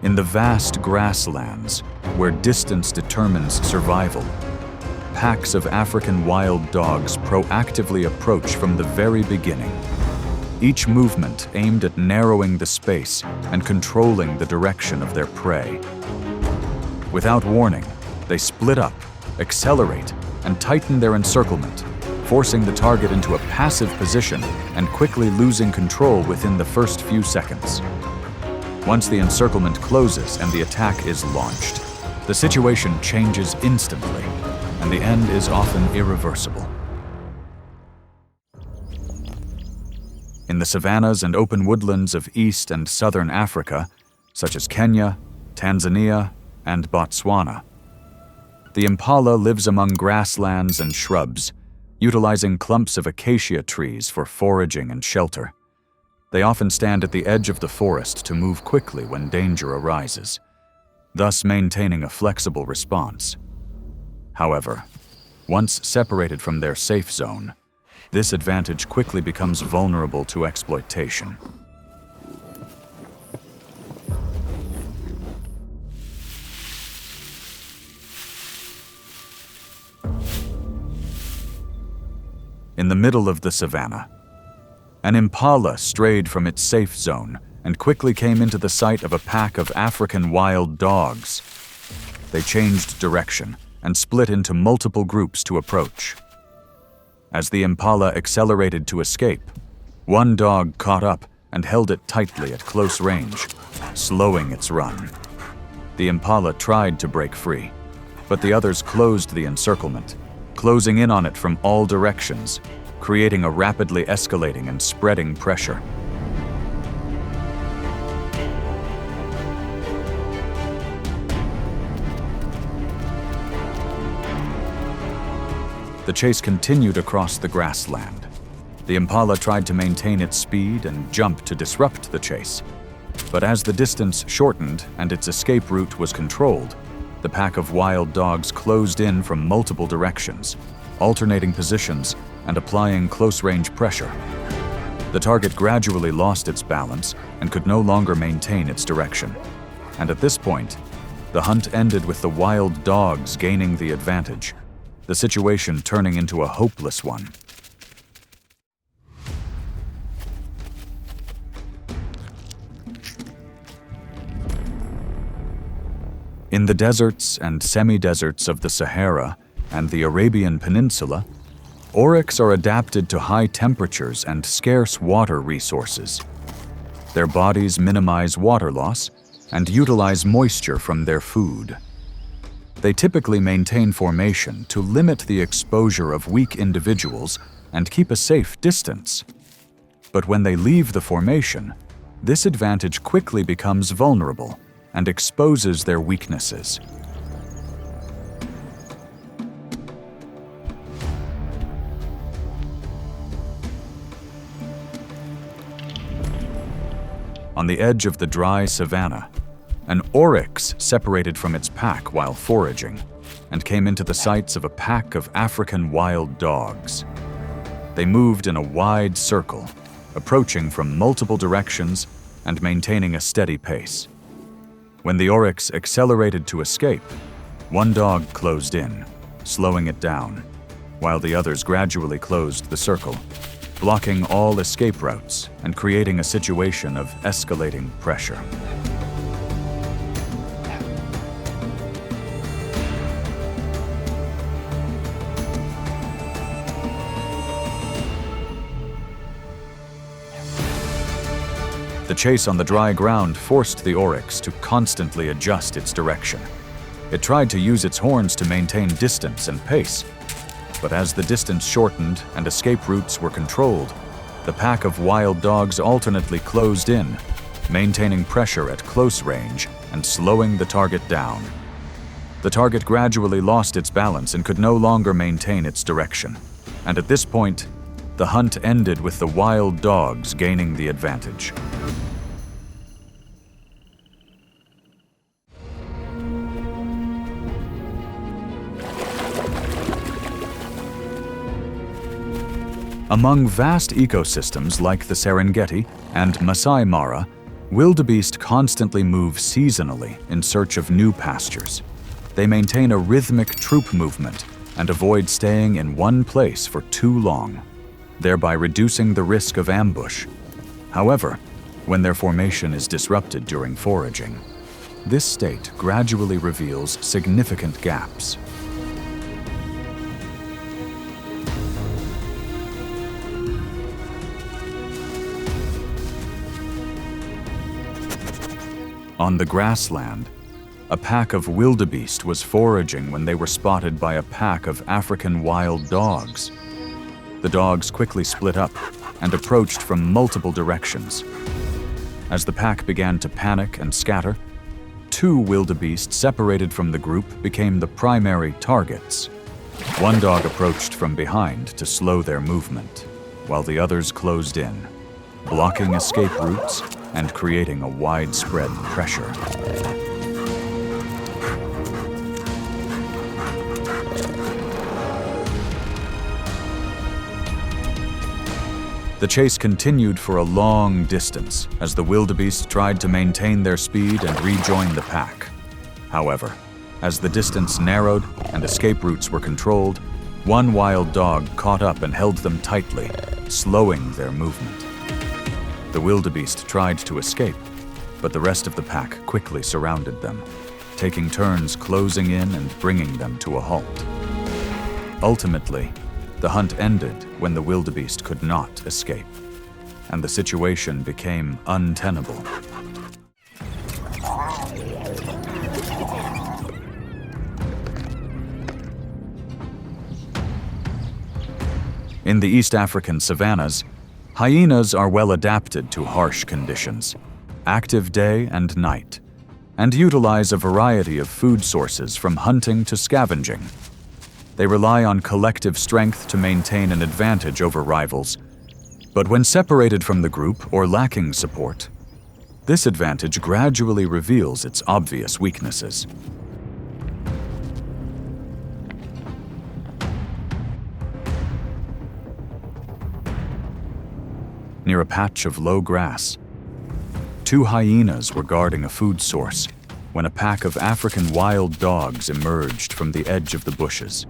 In the vast grasslands, where distance determines survival, packs of African wild dogs proactively approach from the very beginning. Each movement aimed at narrowing the space and controlling the direction of their prey. Without warning, they split up, accelerate, and tighten their encirclement, forcing the target into a passive position and quickly losing control within the first few seconds. Once the encirclement closes and the attack is launched, the situation changes instantly, and the end is often irreversible. In the savannas and open woodlands of East and Southern Africa, such as Kenya, Tanzania, and Botswana, the impala lives among grasslands and shrubs, utilizing clumps of acacia trees for foraging and shelter. They often stand at the edge of the forest to move quickly when danger arises, thus maintaining a flexible response. However, once separated from their safe zone, this advantage quickly becomes vulnerable to exploitation. In the middle of the savannah, an impala strayed from its safe zone and quickly came into the sight of a pack of African wild dogs. They changed direction and split into multiple groups to approach. As the impala accelerated to escape, one dog caught up and held it tightly at close range, slowing its run. The impala tried to break free, but the others closed the encirclement, closing in on it from all directions, creating a rapidly escalating and spreading pressure. The chase continued across the grassland. The impala tried to maintain its speed and jump to disrupt the chase. But as the distance shortened and its escape route was controlled, the pack of wild dogs closed in from multiple directions, alternating positions and applying close-range pressure. The target gradually lost its balance and could no longer maintain its direction. And at this point, the hunt ended with the wild dogs gaining the advantage, the situation turning into a hopeless one. In the deserts and semi-deserts of the Sahara and the Arabian Peninsula, oryx are adapted to high temperatures and scarce water resources. Their bodies minimize water loss and utilize moisture from their food. They typically maintain formation to limit the exposure of weak individuals and keep a safe distance. But when they leave the formation, this advantage quickly becomes vulnerable and exposes their weaknesses. On the edge of the dry savanna, an oryx separated from its pack while foraging and came into the sights of a pack of African wild dogs. They moved in a wide circle, approaching from multiple directions and maintaining a steady pace. When the oryx accelerated to escape, one dog closed in, slowing it down, while the others gradually closed the circle, blocking all escape routes and creating a situation of escalating pressure. The chase on the dry ground forced the oryx to constantly adjust its direction. It tried to use its horns to maintain distance and pace, but as the distance shortened and escape routes were controlled, the pack of wild dogs alternately closed in, maintaining pressure at close range and slowing the target down. The target gradually lost its balance and could no longer maintain its direction, and at this point, the hunt ended with the wild dogs gaining the advantage. Among vast ecosystems like the Serengeti and Masai Mara, Wildebeest constantly move seasonally in search of new pastures. They maintain a rhythmic troop movement and avoid staying in one place for too long, thereby reducing the risk of ambush. However, when their formation is disrupted during foraging, this state gradually reveals significant gaps. On the grassland, a pack of wildebeest was foraging when they were spotted by a pack of African wild dogs. The dogs quickly split up and approached from multiple directions. As the pack began to panic and scatter, 2 wildebeest separated from the group became the primary targets. One dog approached from behind to slow their movement, while the others closed in, blocking escape routes and creating a widespread pressure. The chase continued for a long distance as the wildebeest tried to maintain their speed and rejoin the pack. However, as the distance narrowed and escape routes were controlled, one wild dog caught up and held them tightly, slowing their movement. The wildebeest tried to escape, but the rest of the pack quickly surrounded them, taking turns closing in and bringing them to a halt. Ultimately, the hunt ended when the wildebeest could not escape, and the situation became untenable. In the East African savannas, hyenas are well adapted to harsh conditions, active day and night, and utilize a variety of food sources from hunting to scavenging. They rely on collective strength to maintain an advantage over rivals, but when separated from the group or lacking support, this advantage gradually reveals its obvious weaknesses. Near a patch of low grass, 2 hyenas were guarding a food source when a pack of African wild dogs emerged from the edge of the bushes.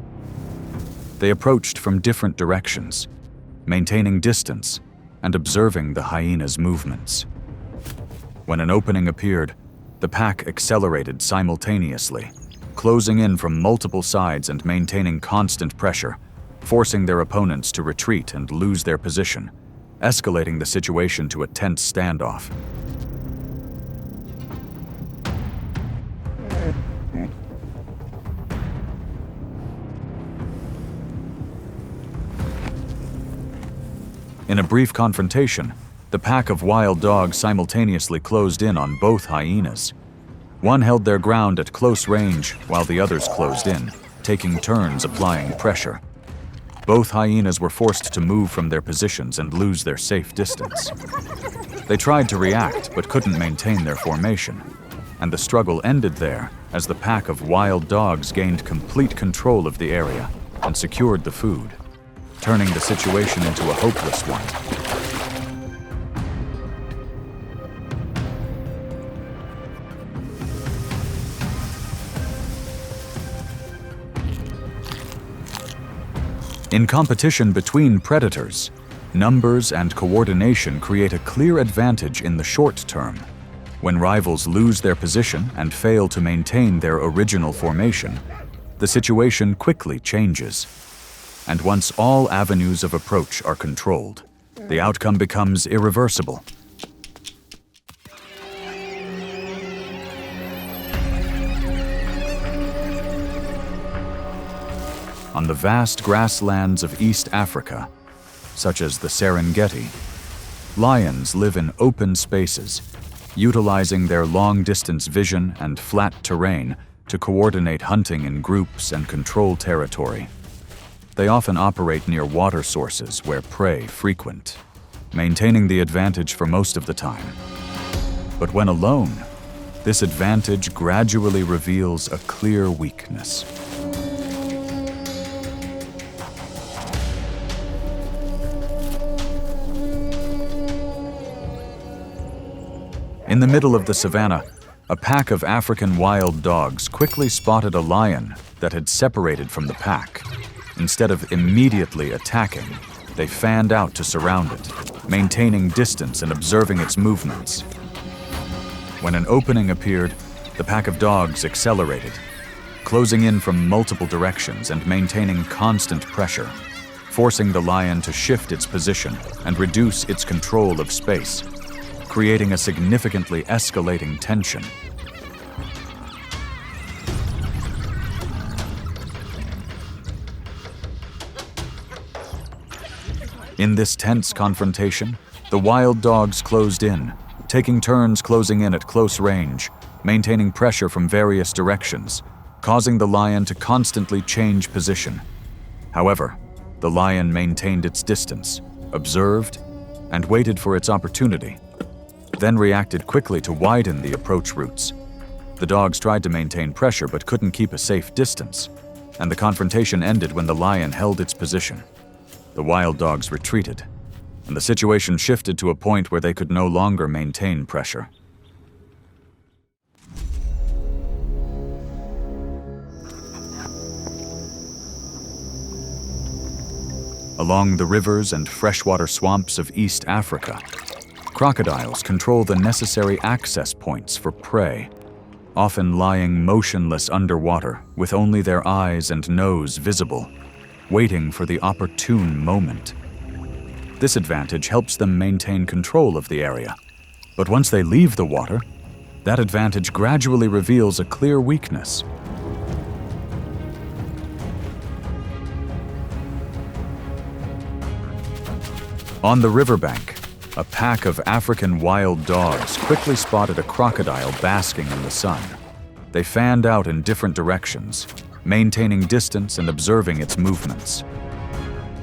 They approached from different directions, maintaining distance and observing the hyenas' movements. When an opening appeared, the pack accelerated simultaneously, closing in from multiple sides and maintaining constant pressure, forcing their opponents to retreat and lose their position, escalating the situation to a tense standoff. In a brief confrontation, the pack of wild dogs simultaneously closed in on both hyenas. One held their ground at close range while the others closed in, taking turns applying pressure. Both hyenas were forced to move from their positions and lose their safe distance. They tried to react but couldn't maintain their formation, and the struggle ended there as the pack of wild dogs gained complete control of the area and secured the food, turning the situation into a hopeless one. In competition between predators, numbers and coordination create a clear advantage in the short term. When rivals lose their position and fail to maintain their original formation, the situation quickly changes. And once all avenues of approach are controlled, the outcome becomes irreversible. On the vast grasslands of East Africa, such as the Serengeti, lions live in open spaces, utilizing their long-distance vision and flat terrain to coordinate hunting in groups and control territory. They often operate near water sources where prey frequent, maintaining the advantage for most of the time. But when alone, this advantage gradually reveals a clear weakness. In the middle of the savannah, a pack of African wild dogs quickly spotted a lion that had separated from the pack. Instead of immediately attacking, they fanned out to surround it, maintaining distance and observing its movements. When an opening appeared, the pack of dogs accelerated, closing in from multiple directions and maintaining constant pressure, forcing the lion to shift its position and reduce its control of space, creating a significantly escalating tension. In this tense confrontation, the wild dogs closed in, taking turns closing in at close range, maintaining pressure from various directions, causing the lion to constantly change position. However, the lion maintained its distance, observed, and waited for its opportunity, then reacted quickly to widen the approach routes. The dogs tried to maintain pressure but couldn't keep a safe distance, and the confrontation ended when the lion held its position. The wild dogs retreated, and the situation shifted to a point where they could no longer maintain pressure. Along the rivers and freshwater swamps of East Africa, crocodiles control the necessary access points for prey, often lying motionless underwater with only their eyes and nose visible, waiting for the opportune moment. This advantage helps them maintain control of the area, but once they leave the water, that advantage gradually reveals a clear weakness. On the riverbank, a pack of African wild dogs quickly spotted a crocodile basking in the sun. They fanned out in different directions, maintaining distance and observing its movements.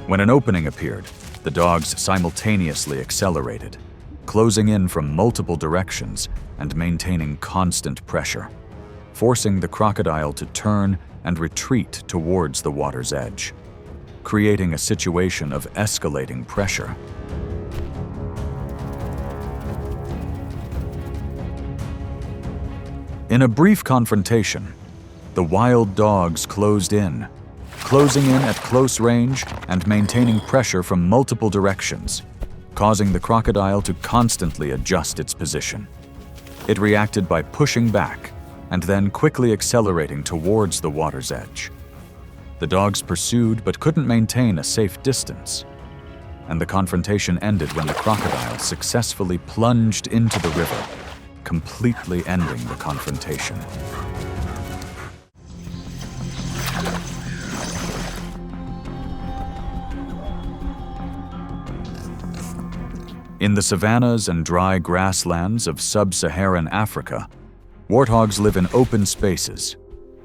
When an opening appeared, the dogs simultaneously accelerated, closing in from multiple directions and maintaining constant pressure, forcing the crocodile to turn and retreat towards the water's edge, creating a situation of escalating pressure. In a brief confrontation, the wild dogs closed in, closing in at close range and maintaining pressure from multiple directions, causing the crocodile to constantly adjust its position. It reacted by pushing back and then quickly accelerating towards the water's edge. The dogs pursued but couldn't maintain a safe distance, and the confrontation ended when the crocodile successfully plunged into the river, completely ending the confrontation. In the savannas and dry grasslands of sub-Saharan Africa, warthogs live in open spaces,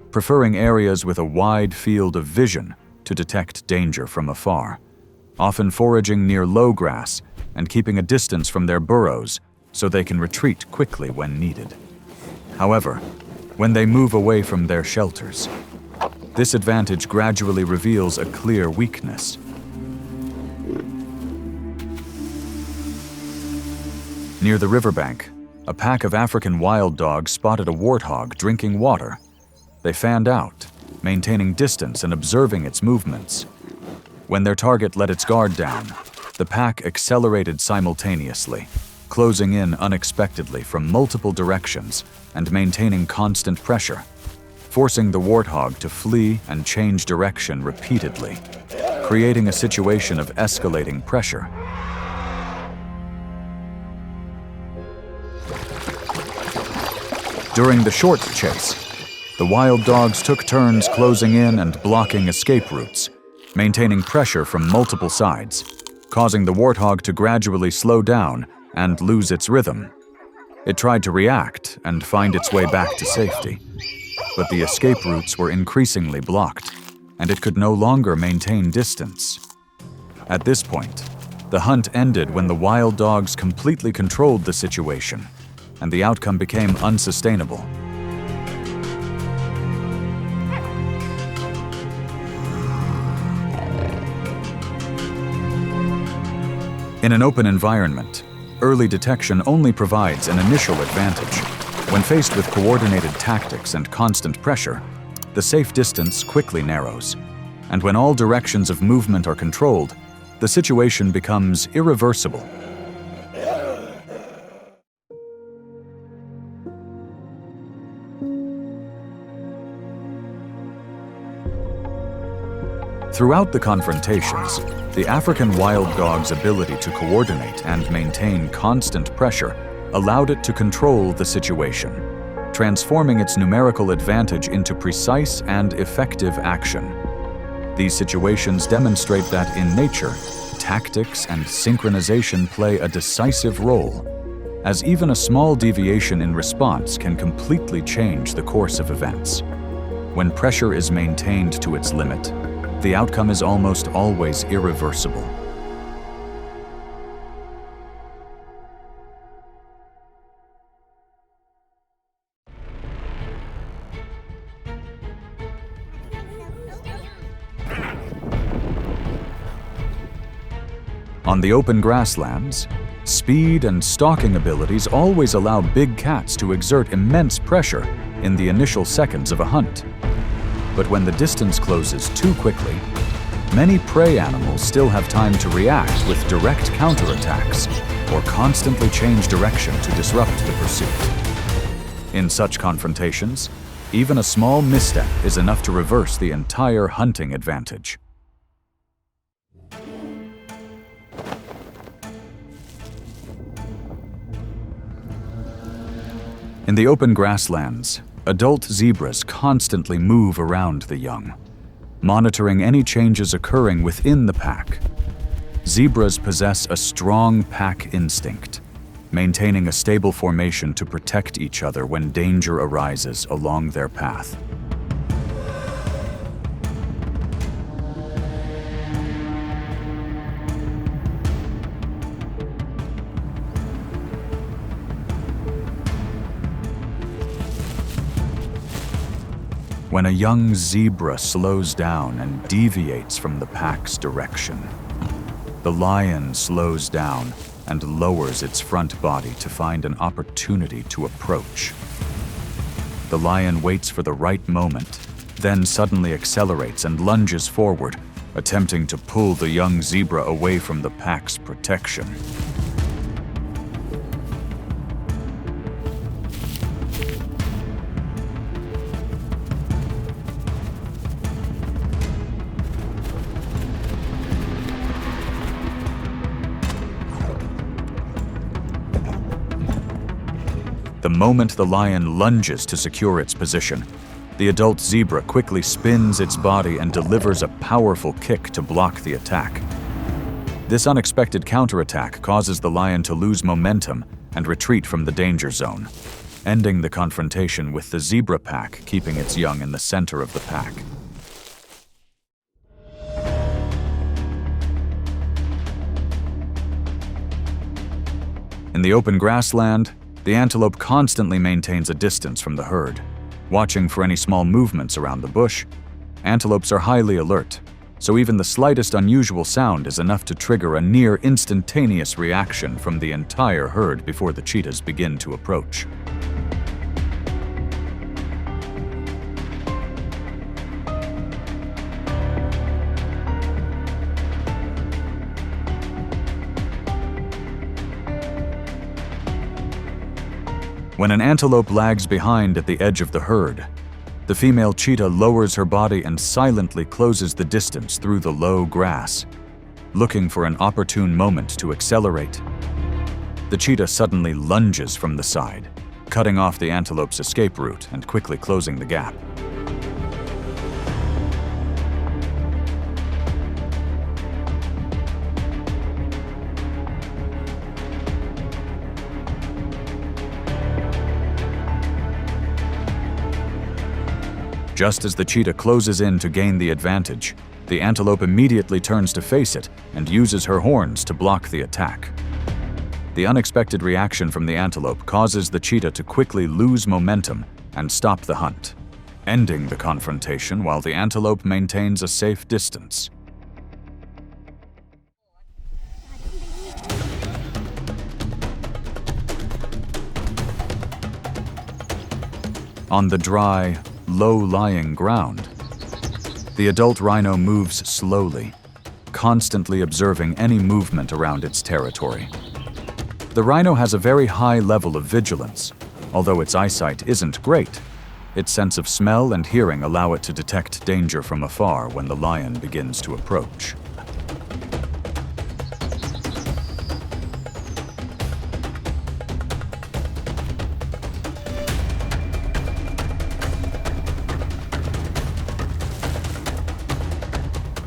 preferring areas with a wide field of vision to detect danger from afar, often foraging near low grass and keeping a distance from their burrows so they can retreat quickly when needed. However, when they move away from their shelters, this advantage gradually reveals a clear weakness. Near the riverbank, a pack of African wild dogs spotted a warthog drinking water. They fanned out, maintaining distance and observing its movements. When their target let its guard down, the pack accelerated simultaneously, closing in unexpectedly from multiple directions and maintaining constant pressure, forcing the warthog to flee and change direction repeatedly, creating a situation of escalating pressure. During the short chase, the wild dogs took turns closing in and blocking escape routes, maintaining pressure from multiple sides, causing the warthog to gradually slow down and lose its rhythm. It tried to react and find its way back to safety, but the escape routes were increasingly blocked, and it could no longer maintain distance. At this point, the hunt ended when the wild dogs completely controlled the situation, and the outcome became unsustainable. In an open environment, Early detection only provides an initial advantage. When faced with coordinated tactics and constant pressure, the safe distance quickly narrows. And when all directions of movement are controlled, the situation becomes irreversible. Throughout the confrontations, the African wild dog's ability to coordinate and maintain constant pressure allowed it to control the situation, transforming its numerical advantage into precise and effective action. These situations demonstrate that in nature, tactics and synchronization play a decisive role, as even a small deviation in response can completely change the course of events. When pressure is maintained to its limit, the outcome is almost always irreversible. On the open grasslands, speed and stalking abilities always allow big cats to exert immense pressure in the initial seconds of a hunt. But when the distance closes too quickly, many prey animals still have time to react with direct counterattacks or constantly change direction to disrupt the pursuit. In such confrontations, even a small misstep is enough to reverse the entire hunting advantage. In the open grasslands, adult zebras constantly move around the young, monitoring any changes occurring within the pack. Zebras possess a strong pack instinct, maintaining a stable formation to protect each other when danger arises along their path. When a young zebra slows down and deviates from the pack's direction, the lion slows down and lowers its front body to find an opportunity to approach. The lion waits for the right moment, then suddenly accelerates and lunges forward, attempting to pull the young zebra away from the pack's protection. The moment the lion lunges to secure its position, the adult zebra quickly spins its body and delivers a powerful kick to block the attack. This unexpected counterattack causes the lion to lose momentum and retreat from the danger zone, ending the confrontation with the zebra pack keeping its young in the center of the pack. In the open grassland, the antelope constantly maintains a distance from the herd. Watching for any small movements around the bush, antelopes are highly alert, so even the slightest unusual sound is enough to trigger a near instantaneous reaction from the entire herd before the cheetahs begin to approach. When an antelope lags behind at the edge of the herd, the female cheetah lowers her body and silently closes the distance through the low grass, looking for an opportune moment to accelerate. The cheetah suddenly lunges from the side, cutting off the antelope's escape route and quickly closing the gap. Just as the cheetah closes in to gain the advantage, the antelope immediately turns to face it and uses her horns to block the attack. The unexpected reaction from the antelope causes the cheetah to quickly lose momentum and stop the hunt, ending the confrontation while the antelope maintains a safe distance. On the dry, low-lying ground, the adult rhino moves slowly, constantly observing any movement around its territory. The rhino has a very high level of vigilance. Although its eyesight isn't great, its sense of smell and hearing allow it to detect danger from afar when the lion begins to approach.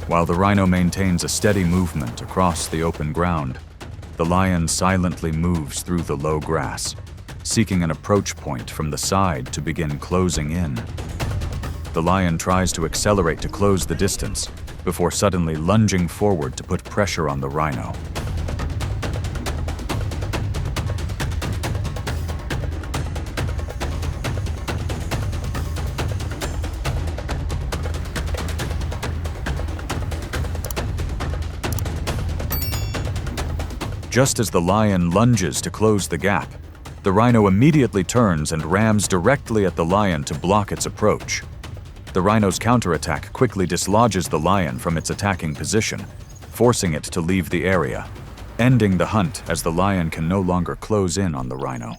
While the rhino maintains a steady movement across the open ground, the lion silently moves through the low grass, seeking an approach point from the side to begin closing in. The lion tries to accelerate to close the distance before suddenly lunging forward to put pressure on the rhino. Just as the lion lunges to close the gap, the rhino immediately turns and rams directly at the lion to block its approach. The rhino's counterattack quickly dislodges the lion from its attacking position, forcing it to leave the area, ending the hunt as the lion can no longer close in on the rhino.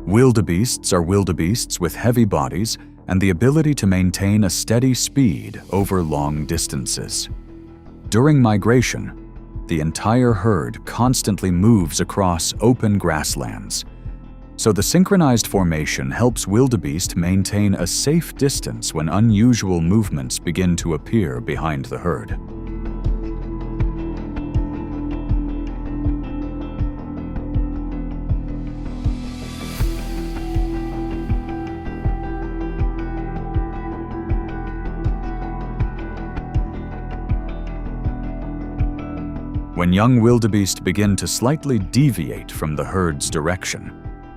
Wildebeests are wildebeests with heavy bodies and the ability to maintain a steady speed over long distances. During migration, the entire herd constantly moves across open grasslands, so the synchronized formation helps wildebeest maintain a safe distance when unusual movements begin to appear behind the herd. When young wildebeest begin to slightly deviate from the herd's direction,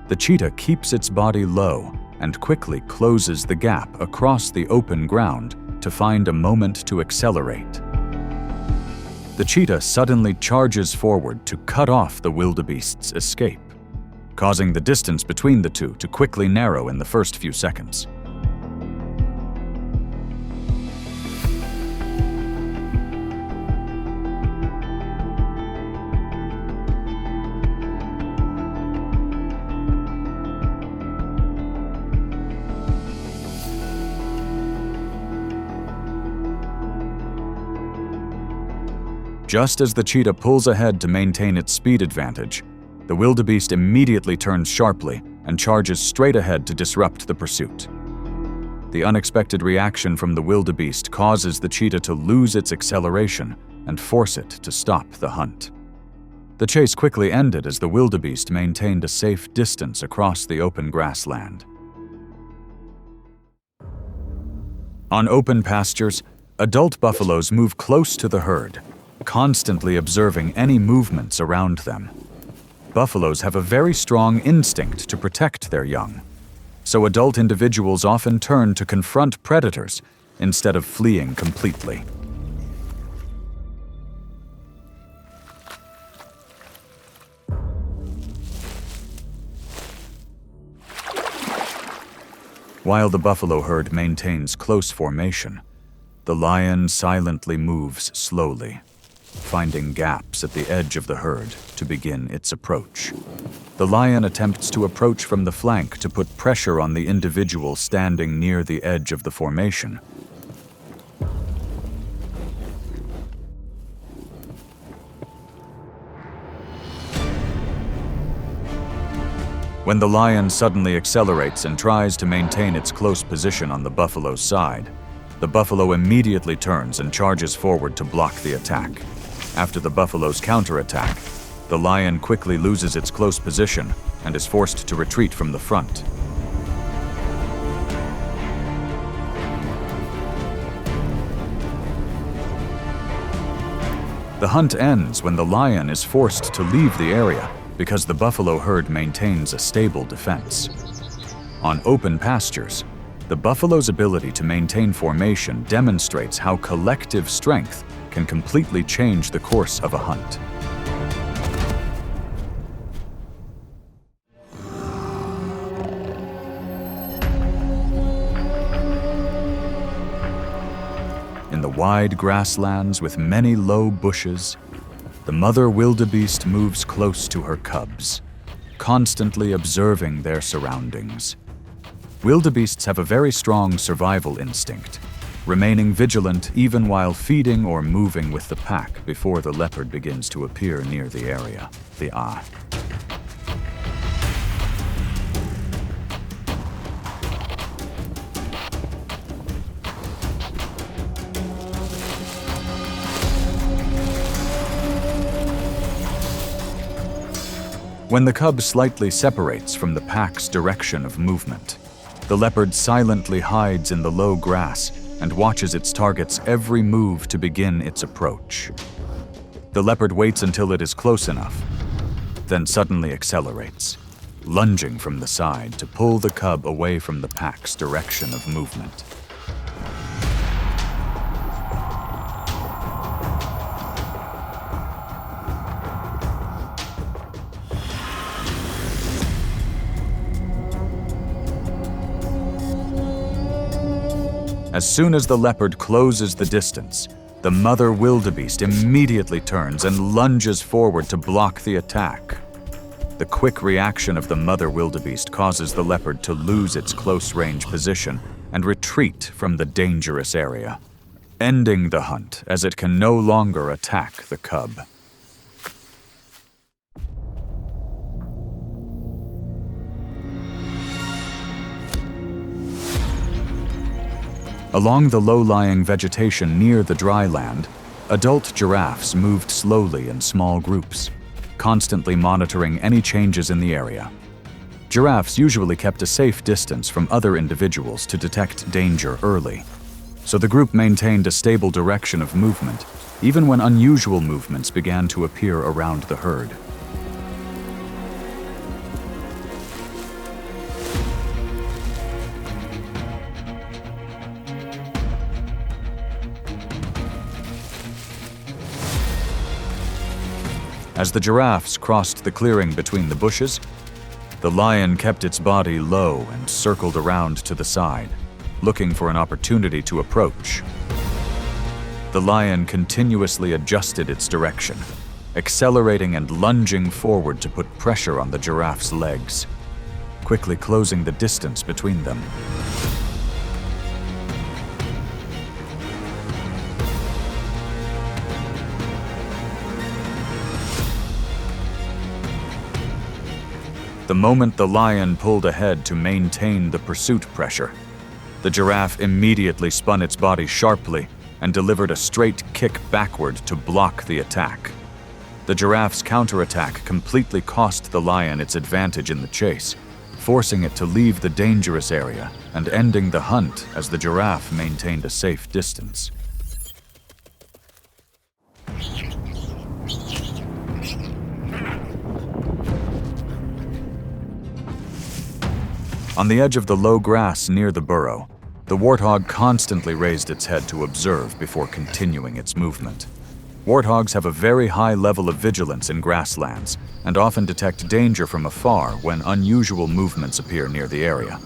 the cheetah keeps its body low and quickly closes the gap across the open ground to find a moment to accelerate. The cheetah suddenly charges forward to cut off the wildebeest's escape, causing the distance between the two to quickly narrow in the first few seconds. Just as the cheetah pulls ahead to maintain its speed advantage, the wildebeest immediately turns sharply and charges straight ahead to disrupt the pursuit. The unexpected reaction from the wildebeest causes the cheetah to lose its acceleration and force it to stop the hunt. The chase quickly ended as the wildebeest maintained a safe distance across the open grassland. On open pastures, adult buffaloes move close to the herd, constantly observing any movements around them. Buffaloes have a very strong instinct to protect their young, so adult individuals often turn to confront predators instead of fleeing completely. While the buffalo herd maintains close formation, the lion silently moves slowly, finding gaps at the edge of the herd to begin its approach. The lion attempts to approach from the flank to put pressure on the individual standing near the edge of the formation. When the lion suddenly accelerates and tries to maintain its close position on the buffalo's side, the buffalo immediately turns and charges forward to block the attack. After the buffalo's counterattack, the lion quickly loses its close position and is forced to retreat from the front. The hunt ends when the lion is forced to leave the area because the buffalo herd maintains a stable defense. On open pastures, the buffalo's ability to maintain formation demonstrates how collective strength can completely change the course of a hunt. In the wide grasslands with many low bushes, the mother wildebeest moves close to her cubs, constantly observing their surroundings. Wildebeests have a very strong survival instinct, remaining vigilant even while feeding or moving with the pack before the leopard begins to appear near the area. When the cub slightly separates from the pack's direction of movement, the leopard silently hides in the low grass and watches its target's every move to begin its approach. The leopard waits until it is close enough, then suddenly accelerates, lunging from the side to pull the cub away from the pack's direction of movement. As soon as the leopard closes the distance, the mother wildebeest immediately turns and lunges forward to block the attack. The quick reaction of the mother wildebeest causes the leopard to lose its close-range position and retreat from the dangerous area, ending the hunt as it can no longer attack the cub. Along the low-lying vegetation near the dry land, adult giraffes moved slowly in small groups, constantly monitoring any changes in the area. Giraffes usually kept a safe distance from other individuals to detect danger early, so the group maintained a stable direction of movement, even when unusual movements began to appear around the herd. As the giraffes crossed the clearing between the bushes, the lion kept its body low and circled around to the side, looking for an opportunity to approach. The lion continuously adjusted its direction, accelerating and lunging forward to put pressure on the giraffe's legs, quickly closing the distance between them. The moment the lion pulled ahead to maintain the pursuit pressure, the giraffe immediately spun its body sharply and delivered a straight kick backward to block the attack. The giraffe's counterattack completely cost the lion its advantage in the chase, forcing it to leave the dangerous area and ending the hunt as the giraffe maintained a safe distance. On the edge of the low grass near the burrow, the warthog constantly raised its head to observe before continuing its movement. Warthogs have a very high level of vigilance in grasslands and often detect danger from afar when unusual movements appear near the area.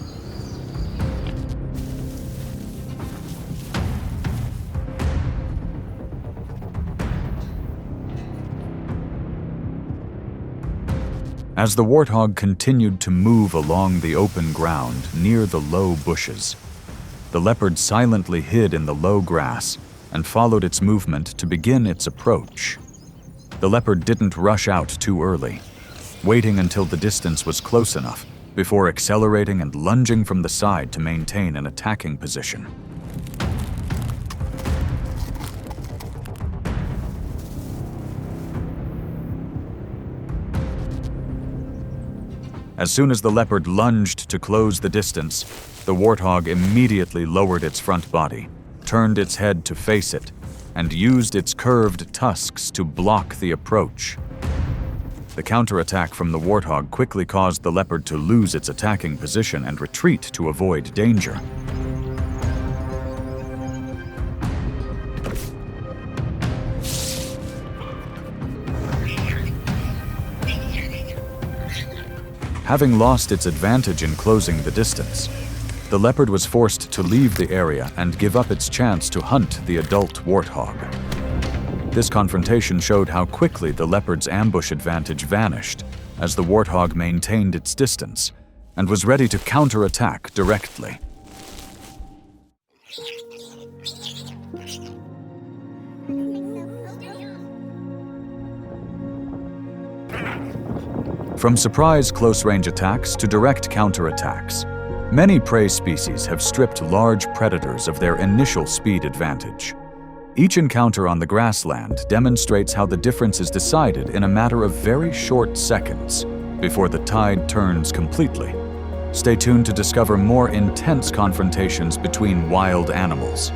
As the warthog continued to move along the open ground near the low bushes, the leopard silently hid in the low grass and followed its movement to begin its approach. The leopard didn't rush out too early, waiting until the distance was close enough before accelerating and lunging from the side to maintain an attacking position. As soon as the leopard lunged to close the distance, the warthog immediately lowered its front body, turned its head to face it, and used its curved tusks to block the approach. The counterattack from the warthog quickly caused the leopard to lose its attacking position and retreat to avoid danger. Having lost its advantage in closing the distance, the leopard was forced to leave the area and give up its chance to hunt the adult warthog. This confrontation showed how quickly the leopard's ambush advantage vanished as the warthog maintained its distance and was ready to counterattack directly. From surprise close-range attacks to direct counterattacks, many prey species have stripped large predators of their initial speed advantage. Each encounter on the grassland demonstrates how the difference is decided in a matter of very short seconds before the tide turns completely. Stay tuned to discover more intense confrontations between wild animals.